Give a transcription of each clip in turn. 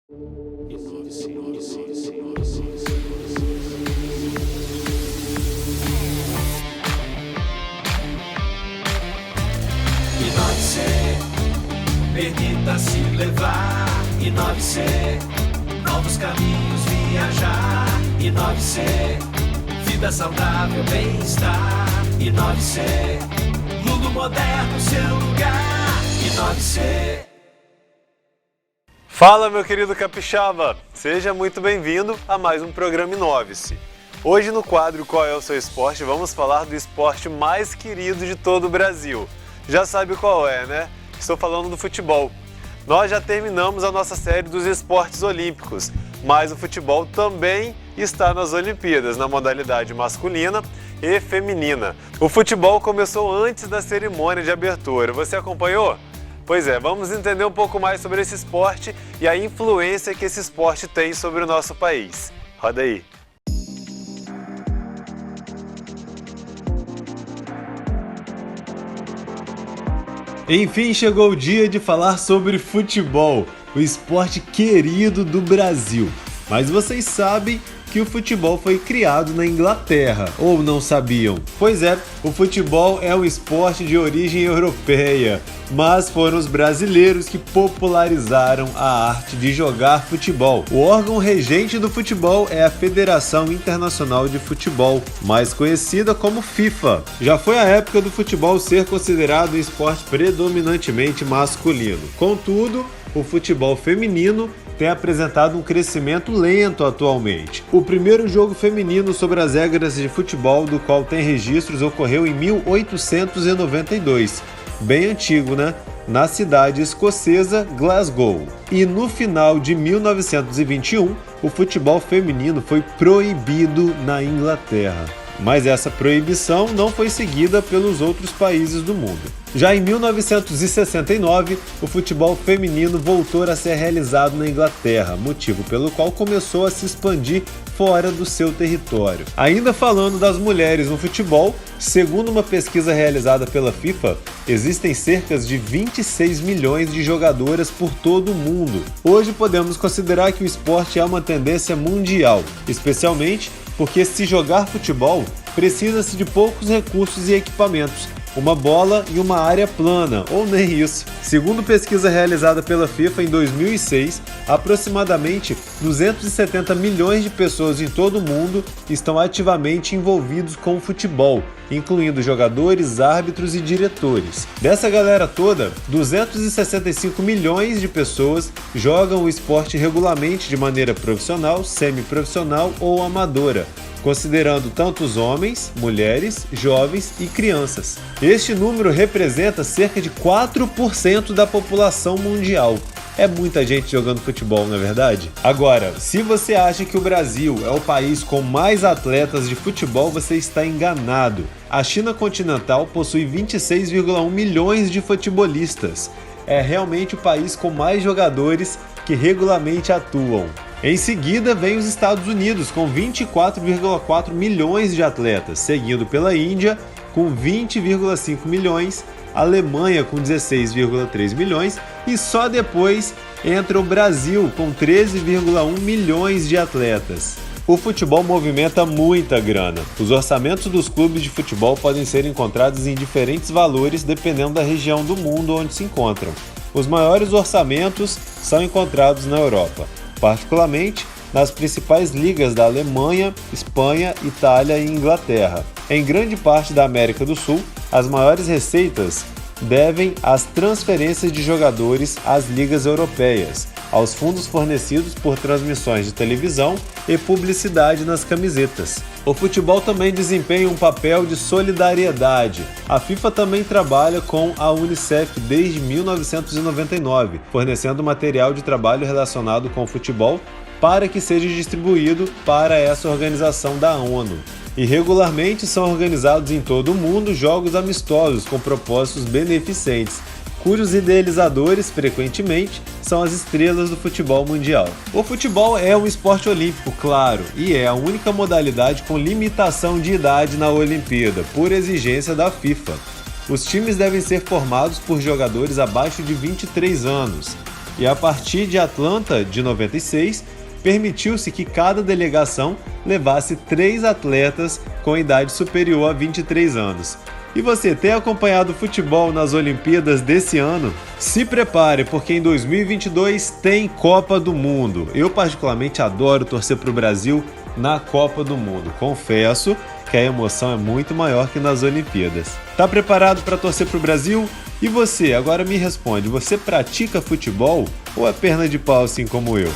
Inove-se, permita-se levar. Inove-se, novos caminhos viajar. Inove-se, vida saudável, bem-estar. Inove-se, mundo moderno, seu lugar. Inove-se. Fala, meu querido capixaba! Seja muito bem-vindo a mais um programa Inove-se. Hoje no quadro Qual é o seu esporte, vamos falar do esporte mais querido de todo o Brasil. Já sabe qual é, né? Estou falando do futebol. Nós já terminamos a nossa série dos esportes olímpicos, mas o futebol também está nas Olimpíadas, na modalidade masculina e feminina. O futebol começou antes da cerimônia de abertura. Você acompanhou? Pois é, vamos entender um pouco mais sobre esse esporte e a influência que esse esporte tem sobre o nosso país. Roda aí! Enfim, chegou o dia de falar sobre futebol, o esporte querido do Brasil. Mas vocês sabem que o futebol foi criado na Inglaterra, ou não sabiam? Pois é, o futebol é um esporte de origem europeia, mas foram os brasileiros que popularizaram a arte de jogar futebol. O órgão regente do futebol é a Federação Internacional de Futebol, mais conhecida como FIFA. Já foi a época do futebol ser considerado um esporte predominantemente masculino. Contudo, o futebol feminino tem apresentado um crescimento lento atualmente. O primeiro jogo feminino sobre as regras de futebol do qual tem registros ocorreu em 1892, bem antigo, né? Na cidade escocesa Glasgow. E no final de 1921, o futebol feminino foi proibido na Inglaterra. Mas essa proibição não foi seguida pelos outros países do mundo. Já em 1969, o futebol feminino voltou a ser realizado na Inglaterra, motivo pelo qual começou a se expandir fora do seu território. Ainda falando das mulheres no futebol, segundo uma pesquisa realizada pela FIFA, existem cerca de 26 milhões de jogadoras por todo o mundo. Hoje podemos considerar que o esporte é uma tendência mundial, especialmente porque se jogar futebol, precisa-se de poucos recursos e equipamentos, uma bola e uma área plana, ou nem isso. Segundo pesquisa realizada pela FIFA em 2006, aproximadamente 270 milhões de pessoas em todo o mundo estão ativamente envolvidos com o futebol, incluindo jogadores, árbitros e diretores. Dessa galera toda, 265 milhões de pessoas jogam o esporte regularmente de maneira profissional, semiprofissional ou amadora, considerando tanto os homens, mulheres, jovens e crianças. Este número representa cerca de 4% da população mundial. É muita gente jogando futebol, não é verdade? Agora, se você acha que o Brasil é o país com mais atletas de futebol, você está enganado. A China continental possui 26,1 milhões de futebolistas. É realmente o país com mais jogadores que regularmente atuam. Em seguida, vem os Estados Unidos, com 24,4 milhões de atletas, seguido pela Índia, com 20,5 milhões, Alemanha, com 16,3 milhões, e só depois entra o Brasil, com 13,1 milhões de atletas. O futebol movimenta muita grana. Os orçamentos dos clubes de futebol podem ser encontrados em diferentes valores dependendo da região do mundo onde se encontram. Os maiores orçamentos são encontrados na Europa, particularmente nas principais ligas da Alemanha, Espanha, Itália e Inglaterra. Em grande parte da América do Sul, as maiores receitas devem às transferências de jogadores às ligas europeias, aos fundos fornecidos por transmissões de televisão e publicidade nas camisetas. O futebol também desempenha um papel de solidariedade. A FIFA também trabalha com a Unicef desde 1999, fornecendo material de trabalho relacionado com o futebol para que seja distribuído para essa organização da ONU. E regularmente são organizados em todo o mundo jogos amistosos com propósitos beneficentes, cujos idealizadores, frequentemente, são as estrelas do futebol mundial. O futebol é um esporte olímpico, claro, e é a única modalidade com limitação de idade na Olimpíada, por exigência da FIFA. Os times devem ser formados por jogadores abaixo de 23 anos. E a partir de Atlanta, de 96, permitiu-se que cada delegação levasse 3 atletas com idade superior a 23 anos. E você tem acompanhado o futebol nas Olimpíadas desse ano? Se prepare, porque em 2022 tem Copa do Mundo. Eu particularmente adoro torcer para o Brasil na Copa do Mundo. Confesso que a emoção é muito maior que nas Olimpíadas. Tá preparado para torcer para o Brasil? E você, agora me responde, você pratica futebol ou é perna de pau assim como eu?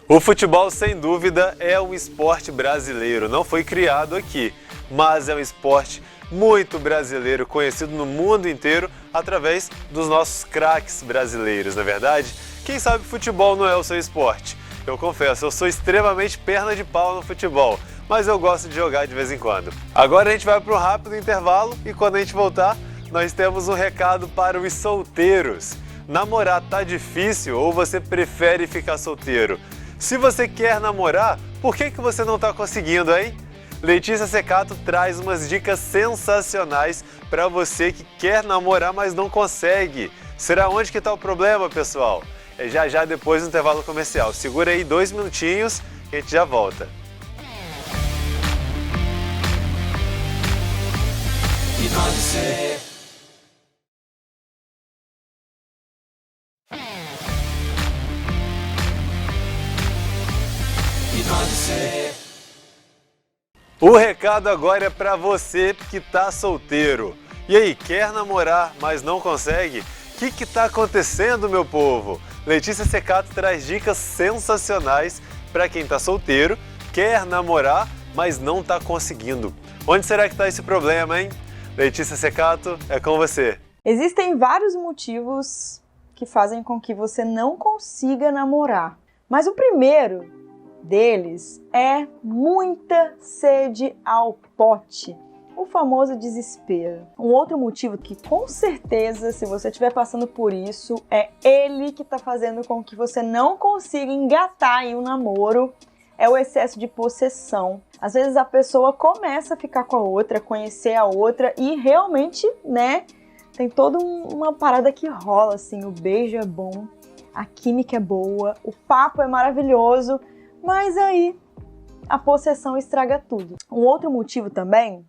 O futebol, sem dúvida, é um esporte brasileiro. Não foi criado aqui, mas é um esporte muito brasileiro, conhecido no mundo inteiro através dos nossos craques brasileiros, não é verdade? Quem sabe futebol não é o seu esporte? Eu confesso, eu sou extremamente perna de pau no futebol, mas eu gosto de jogar de vez em quando. Agora a gente vai para um rápido intervalo e quando a gente voltar, nós temos um recado para os solteiros. Namorar tá difícil ou você prefere ficar solteiro? Se você quer namorar, por que você não está conseguindo, hein? Letícia Secato traz umas dicas sensacionais para você que quer namorar, mas não consegue. Será onde que está o problema, pessoal? É já depois do intervalo comercial. Segura aí 2 minutinhos que a gente já volta. O recado agora é para você que tá solteiro. E aí, quer namorar, mas não consegue? O que tá acontecendo, meu povo? Letícia Secato traz dicas sensacionais para quem tá solteiro, quer namorar, mas não tá conseguindo. Onde será que tá esse problema, hein? Letícia Secato, é com você. Existem vários motivos que fazem com que você não consiga namorar. Mas o primeiro deles é muita sede ao pote, o famoso desespero. Um outro motivo que com certeza, se você estiver passando por isso, é ele que está fazendo com que você não consiga engatar em um namoro, é o excesso de possessão. Às vezes a pessoa começa a ficar com a outra, conhecer a outra e realmente, né, tem toda uma parada que rola assim, o beijo é bom, a química é boa, o papo é maravilhoso, mas aí a possessão estraga tudo. Um outro motivo também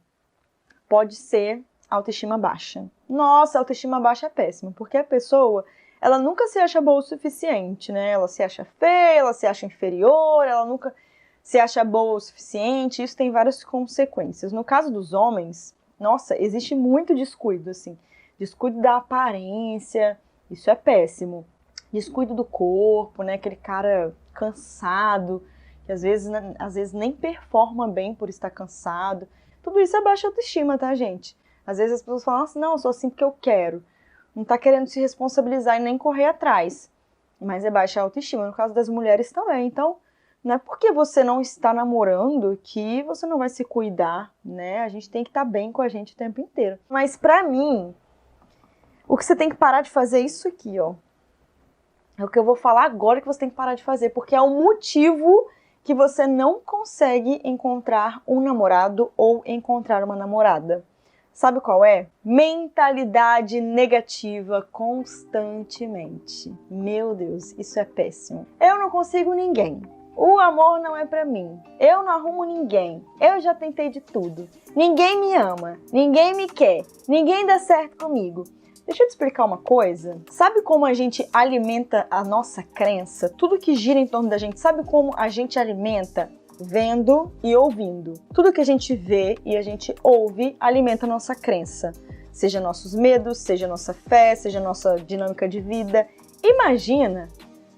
pode ser autoestima baixa. Nossa, autoestima baixa é péssimo, porque a pessoa, ela nunca se acha boa o suficiente, né? Ela se acha feia, ela se acha inferior, ela nunca se acha boa o suficiente. Isso tem várias consequências. No caso dos homens, nossa, existe muito descuido, assim. Descuido da aparência, isso é péssimo. Descuido do corpo, né? Aquele cara cansado, que às vezes nem performa bem por estar cansado. Tudo isso é baixa autoestima, tá, gente? Às vezes as pessoas falam assim, não, eu sou assim porque eu quero. Não tá querendo se responsabilizar e nem correr atrás. Mas é baixa autoestima, no caso das mulheres também. Então, não é porque você não está namorando que você não vai se cuidar, né? A gente tem que estar bem com a gente o tempo inteiro. Mas pra mim, o que você tem que parar de fazer é isso aqui, ó. É o que eu vou falar agora que você tem que parar de fazer, porque é o motivo que você não consegue encontrar um namorado ou encontrar uma namorada. Sabe qual é? Mentalidade negativa constantemente. Meu Deus, isso é péssimo. Eu não consigo ninguém. O amor não é pra mim. Eu não arrumo ninguém. Eu já tentei de tudo. Ninguém me ama. Ninguém me quer. Ninguém dá certo comigo. Deixa eu te explicar uma coisa. Sabe como a gente alimenta a nossa crença? Tudo que gira em torno da gente, sabe como a gente alimenta? Vendo e ouvindo. Tudo que a gente vê e a gente ouve alimenta a nossa crença. Seja nossos medos, seja nossa fé, seja nossa dinâmica de vida. Imagina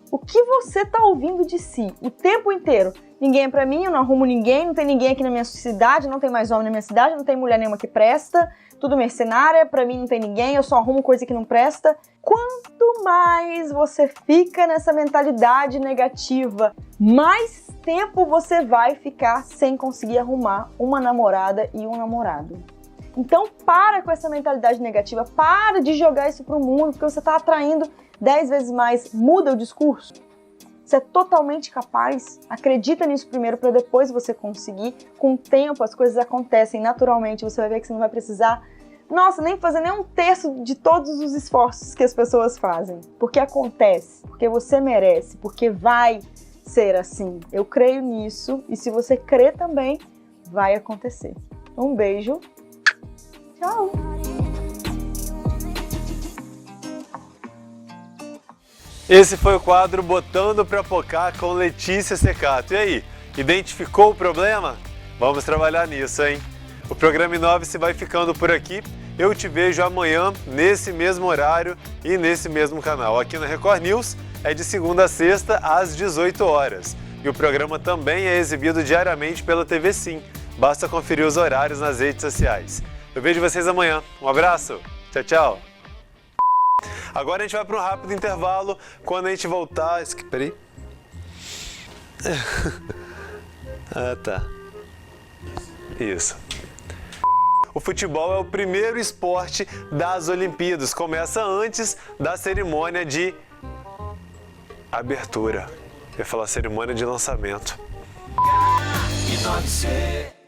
o que você tá ouvindo de si o tempo inteiro. Ninguém é pra mim, eu não arrumo ninguém, não tem ninguém aqui na minha cidade, não tem mais homem na minha cidade, não tem mulher nenhuma que presta. Tudo mercenária, pra mim não tem ninguém, eu só arrumo coisa que não presta. Quanto mais você fica nessa mentalidade negativa, mais tempo você vai ficar sem conseguir arrumar uma namorada e um namorado. Então para com essa mentalidade negativa, para de jogar isso pro mundo, porque você tá atraindo 10 vezes mais. Muda o discurso. Você é totalmente capaz. Acredita nisso primeiro para depois você conseguir. Com o tempo as coisas acontecem naturalmente. Você vai ver que você não vai precisar, nem fazer nem um terço de todos os esforços que as pessoas fazem. Porque acontece, porque você merece, porque vai ser assim. Eu creio nisso e se você crer também, vai acontecer. Um beijo. Tchau. Esse foi o quadro Botando Pra Pocar com Letícia Secato. E aí, identificou o problema? Vamos trabalhar nisso, hein? O programa Inove-se vai ficando por aqui. Eu te vejo amanhã, nesse mesmo horário e nesse mesmo canal. Aqui na Record News é de segunda a sexta, às 18 horas. E o programa também é exibido diariamente pela TV Sim. Basta conferir os horários nas redes sociais. Eu vejo vocês amanhã. Um abraço. Tchau, tchau. Agora a gente vai para um rápido intervalo. Quando a gente voltar... Peraí. Ah, tá. Isso. O futebol é o primeiro esporte das Olimpíadas. Começa antes da cerimônia de abertura. Eu ia falar cerimônia de lançamento. Inove-se.